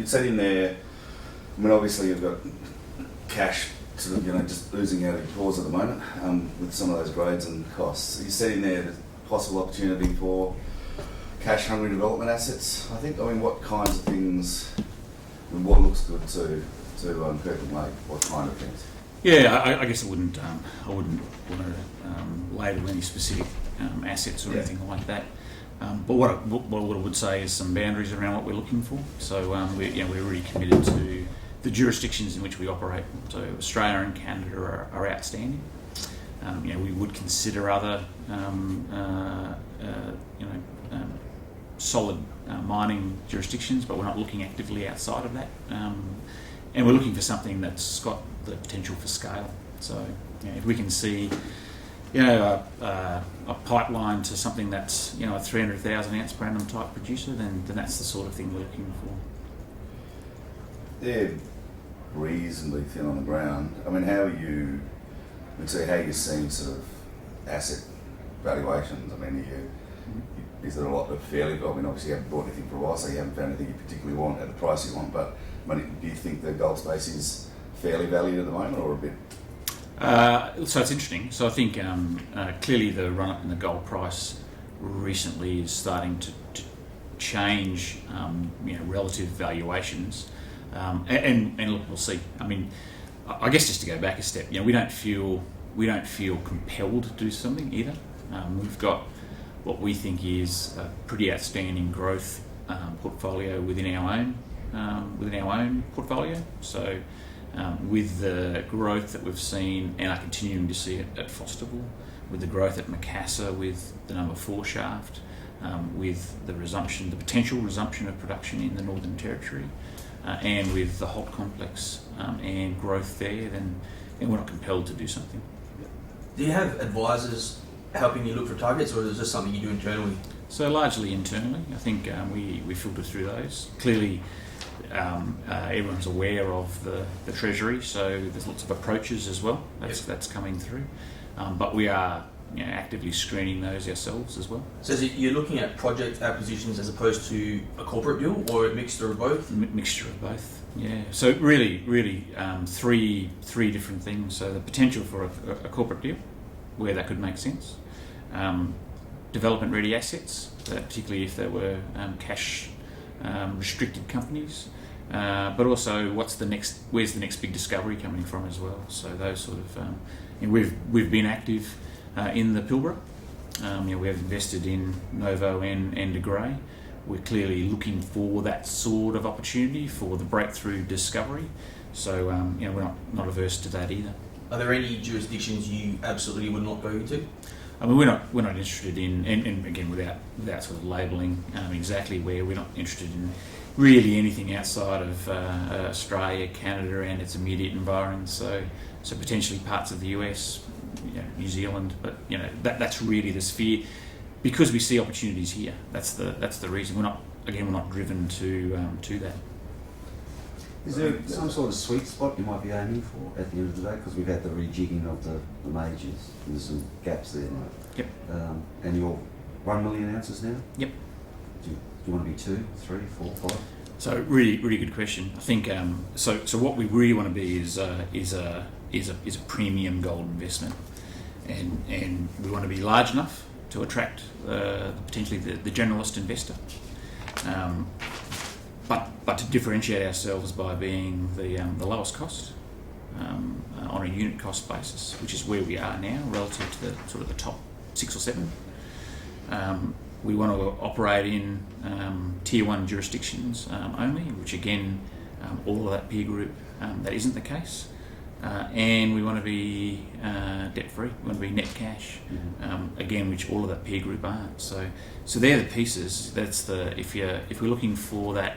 you'd said in there, I mean, obviously you've got cash sort of, just oozing out of your pores at the moment with some of those grades and costs. You said in there the possible opportunity for cash-hungry development assets, I think. I mean, what kinds of things, what looks good to Kirkland Lake, what kind of things? Yeah, I guess I wouldn't want to label any specific assets or anything like that. But what I would say is some boundaries around what we're looking for. So we're really committed to the jurisdictions in which we operate. So Australia and Canada are outstanding. We would consider other solid mining jurisdictions, but we're not looking actively outside of that. And we're looking for something that's got the potential for scale. So if we can see a pipeline to something that's a 300,000 ounce per annum type producer, then that's the sort of thing we're looking for. They're reasonably thin on the ground. I mean, how are you seeing sort of asset valuations? I mean, is there a lot of fairly? I mean, obviously you haven't bought anything for a while, so you haven't found anything you particularly want at the price you want. But do you think the gold space is fairly valued at the moment, or a bit? So it's interesting. So I think clearly the run-up in the gold price recently is starting to change relative valuations. And look, we'll see. I mean, I guess just to go back a step, we don't feel compelled to do something either. We've got what we think is a pretty outstanding growth portfolio within our own portfolio. So with the growth that we've seen and are continuing to see at Fosterville, with the growth at Macassar, with the number 4 shaft, with the potential resumption of production in the Northern Territory, and with the Holt complex and growth there, then we're not compelled to do something. Do you have advisors helping you look for targets, or is this something you do internally? So largely internally. I think we filter through those. Clearly, everyone's aware of the Treasury, so there's lots of approaches as well. That's coming through. But we are actively screening those ourselves as well. So you're looking at project acquisitions as opposed to a corporate deal, or a mixture of both? Mixture of both, yeah. So really three different things. So the potential for a corporate deal, where that could make sense. Development ready assets, particularly if there were cash restricted companies. But also where's the next big discovery coming from as well. So those sort of, we've been active in the Pilbara. We have invested in Novo and De Grey. We're clearly looking for that sort of opportunity for the breakthrough discovery. So we're not averse to that either. Are there any jurisdictions you absolutely would not go into? I mean, we're not interested in, and again without sort of labelling exactly where, we're not interested in really anything outside of Australia, Canada, and its immediate environs. So potentially parts of the US, New Zealand, but that's really the sphere, because we see opportunities here. That's the reason. We're not driven to that. Is there some sort of sweet spot you might be aiming for at the end of the day? Because we've had the rejigging of the majors. There's some gaps there now. Yep. And you're 1 million ounces now? Yep. Do you want to be 2, 3, 4, 5? So really good question. I think so what we really want to be is a premium gold investment, and we want to be large enough to attract potentially the generalist investor. But to differentiate ourselves by being the lowest cost on a unit cost basis, which is where we are now relative to the sort of the top 6 or 7. We want to operate in tier 1 jurisdictions only, which again, all of that peer group, that isn't the case. And we want to be debt free. We want to be net cash, again, which all of that peer group aren't. So they're the pieces. That's if we're looking for that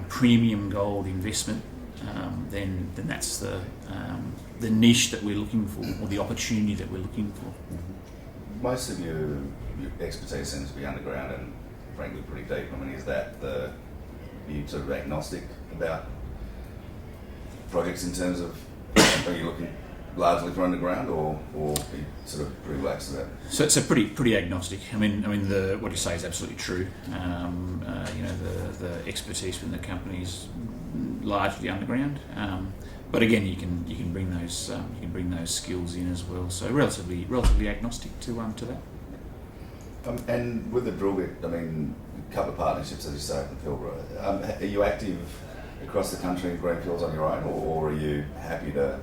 premium gold investment, then that's the niche that we're looking for, or the opportunity that we're looking for. Most of your expertise seems to be underground and frankly pretty deep. I mean, is that are you sort of agnostic about projects in terms of, are you looking largely for underground, or are you sort of pretty relaxed about it? So pretty agnostic. I mean, what you say is absolutely true. The expertise within the companies largely underground. But again, you can bring those skills in as well. So relatively agnostic to that. And with the drill bit, I mean, a couple of partnerships, as you say, up in Pilbara. Are you active across the country in greenfields on your own, or are you happy to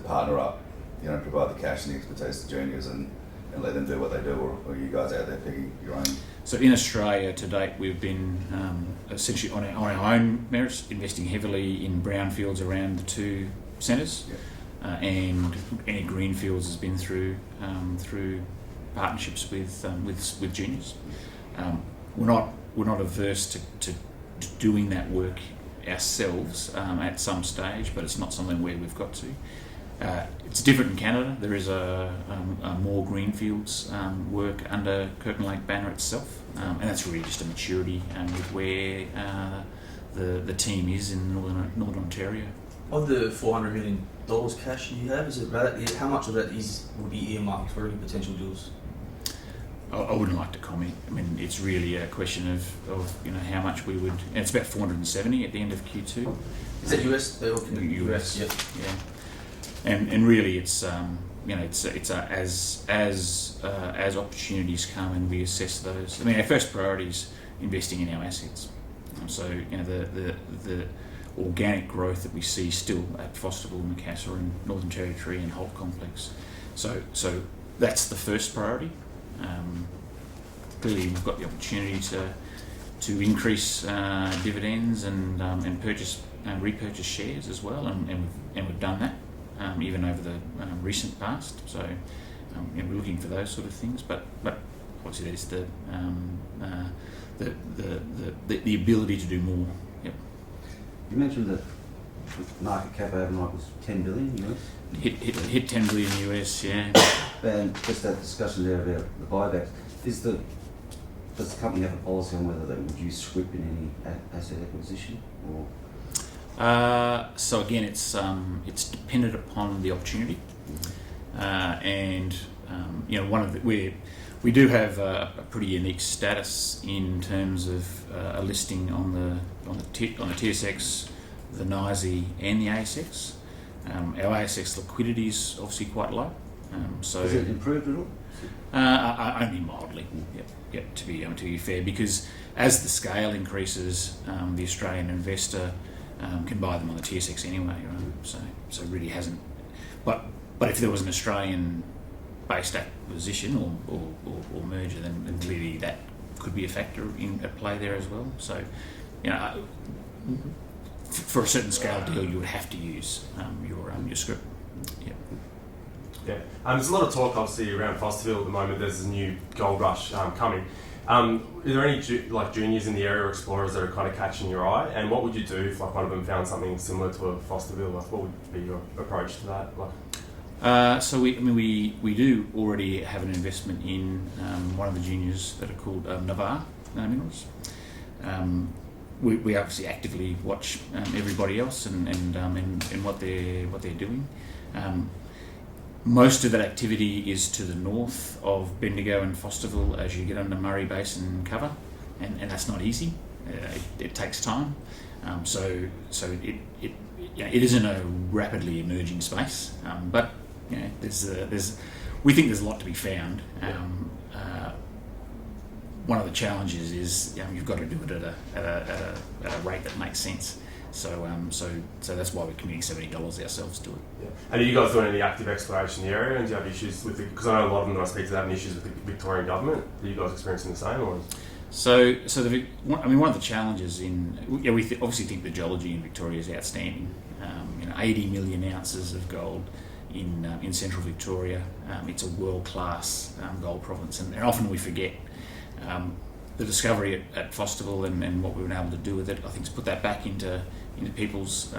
partner up, provide the cash and the expertise to juniors and let them do what they do, or are you guys out there picking your own? So in Australia to date, we've been essentially on our own merits, investing heavily in brownfields around the two centres, and any greenfields has been through partnerships with juniors. We're not averse to doing that work ourselves at some stage, but it's not something where we've got to. It's different in Canada. There is a more greenfields work under Kirkland Lake banner itself, and that's really just a maturity with where the team is in Northern Ontario. Of the $400 million cash you have, how much of that would be earmarked for any potential deals? I wouldn't like to comment. I mean, it's really a question of how much we would. And it's about 470 at the end of Q2. Is that US? US. Yep. Yeah. And really, it's as opportunities come and we assess those. I mean, our first priority is investing in our assets. So the organic growth that we see still at Fosterville, Macassar, and Northern Territory and Holt Complex. So that's the first priority. Clearly, we've got the opportunity to increase dividends and repurchase shares as well, and we've done that even over the recent past. So we're looking for those sort of things, but obviously there's the ability to do more. Yep. You mentioned that market cap overnight was $10 billion US. Hit $10 billion US, yeah. And just that discussion there about the buybacks, does the company have a policy on whether they would use scrip in any asset acquisition, or? So again, it's dependent upon the opportunity, and one of we do have a pretty unique status in terms of a listing on the TSX, the NYSE, and the ASX. Our ASX liquidity is obviously quite low. So has it improved at all? Only mildly. Yep. To be fair, because as the scale increases, the Australian investor can buy them on the TSX anyway, right? So it really hasn't. But if there was an Australian-based acquisition or merger, then clearly that could be a factor at play there as well. So, for a certain scale deal, you would have to use your script. Yep. Yeah, there's a lot of talk obviously around Fosterville at the moment. There's a new gold rush coming. Are there any juniors in the area or explorers that are kind of catching your eye? And what would you do if one of them found something similar to a Fosterville? What would be your approach to that? So we do already have an investment in one of the juniors that are called Navarre Minerals. We obviously actively watch everybody else and what they're doing. Most of that activity is to the north of Bendigo and Fosterville as you get under Murray Basin cover, and that's not easy. It takes time. So it isn't a rapidly emerging space, but we think there's a lot to be found. One of the challenges is you've got to do it at a rate that makes sense. So that's why we're committing $70 ourselves to it. Yeah. And are you guys doing any active exploration in the area? And do you have issues with it? Because I know a lot of them that I speak to having issues with the Victorian government. Are you guys experiencing the same? Or? One of the challenges we obviously think the geology in Victoria is outstanding. 80 million ounces of gold in central Victoria. It's a world-class gold province, and often we forget. The discovery at Fosterville and what we've been able to do with it, I think, has put that back into people's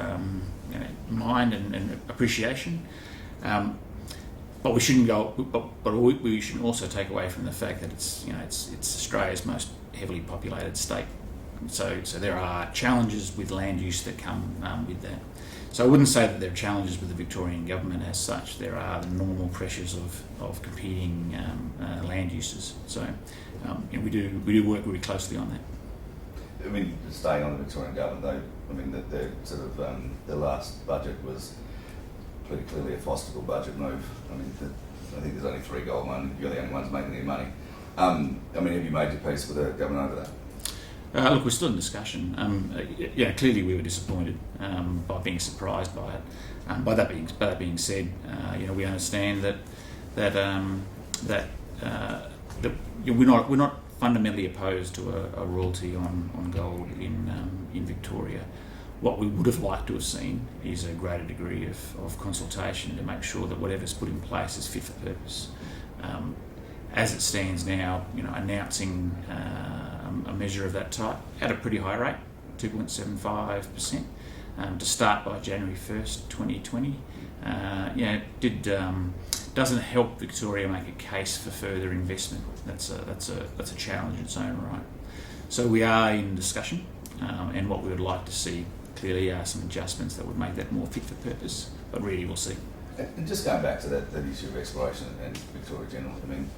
mind and appreciation. But we shouldn't go. But we should also take away from the fact that it's Australia's most heavily populated state. So there are challenges with land use that come with that. So I wouldn't say that there are challenges with the Victorian government as such. There are the normal pressures of competing land uses. So we do work really closely on that. I mean, staying on the Victorian government, I mean, the sort of the last budget was pretty clearly a Fosterville budget move. I mean, I think there's only 3 gold mines. You're the only ones making any money. I mean, have you made your peace with the government over that? Look, we're still in discussion. Clearly we were disappointed by being surprised by it. By that being said, we understand that we're not fundamentally opposed to a royalty on gold in Victoria. What we would have liked to have seen is a greater degree of consultation to make sure that whatever's put in place is fit for purpose. As it stands now, announcing a measure of that type at a pretty high rate, 2.75%, to start by January 1st, 2020, doesn't help Victoria make a case for further investment. That's a challenge in its own right. So we are in discussion, and what we would like to see clearly are some adjustments that would make that more fit for purpose. But really, we'll see. And just going back to that issue of exploration and Victoria General, I mean,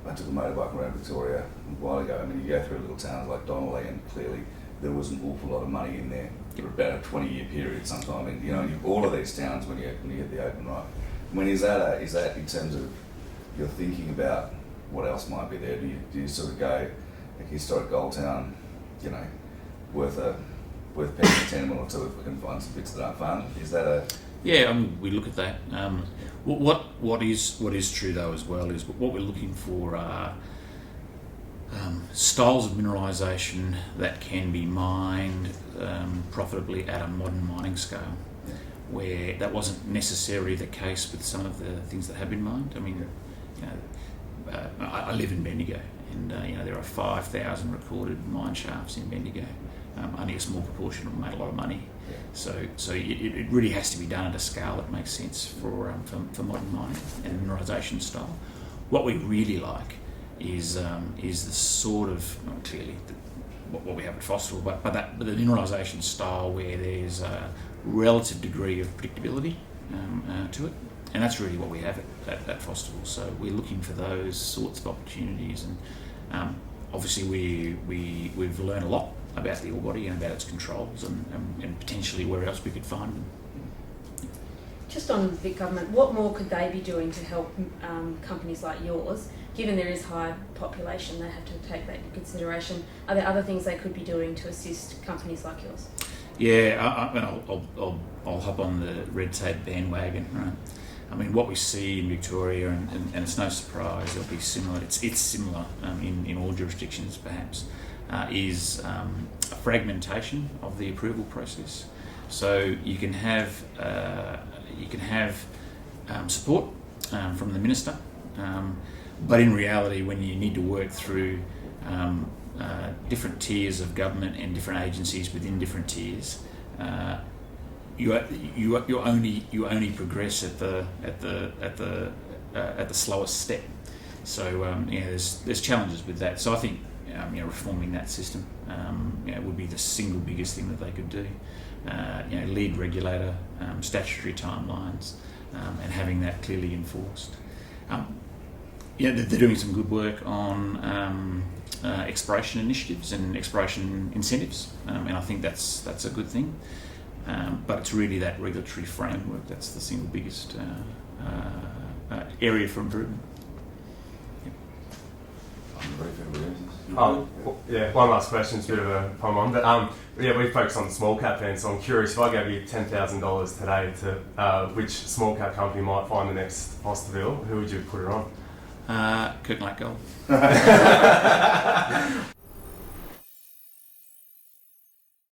I took a motorbike around Victoria a while ago. I mean, you go through little towns like Donnelly, and clearly there was an awful lot of money in there for about a 20-year period sometime. And all of these towns, when you hit the open right, I mean, is that in terms of your thinking about what else might be there? Do you sort of go a historic gold town, worth paying a tenement or two if we can find some bits that aren't fun? Is that a... Yeah, we look at that. What is true though as well is what we're looking for are styles of mineralisation that can be mined profitably at a modern mining scale, where that wasn't necessarily the case with some of the things that have been mined. I mean, I live in Bendigo, and there are 5,000 recorded mine shafts in Bendigo. Only a small proportion of them made a lot of money. So it really has to be done at a scale that makes sense for modern mining and mineralisation style. What we really like is the sort of clearly what we have at Fosterville, but the mineralisation style where there's a relative degree of predictability to it, and that's really what we have at Fosterville. So we're looking for those sorts of opportunities, and obviously we've learned a lot about the ore body and about its controls and potentially where else we could find them. Just on the government, what more could they be doing to help companies like yours, given there is high population, they have to take that into consideration? Are there other things they could be doing to assist companies like yours? Yeah, I'll hop on the red tape bandwagon, right? I mean, what we see in Victoria, and it's no surprise, it'll be similar. It's similar in all jurisdictions, perhaps. Is a fragmentation of the approval process. So you can have support from the minister, but in reality, when you need to work through different tiers of government and different agencies within different tiers, you only progress at the slowest step. So there's challenges with that. So I think reforming that system would be the single biggest thing that they could do. Lead regulator, statutory timelines, and having that clearly enforced. They're doing some good work on exploration initiatives and exploration incentives, and I think that's a good thing. But it's really that regulatory framework that's the single biggest area for improvement. One last question, it's a bit of a pom on, but we focus on the small cap end, so I'm curious, if I gave you $10,000 today to which small cap company might find the next Fosterville, who would you put it on? Kirkland Lake Gold.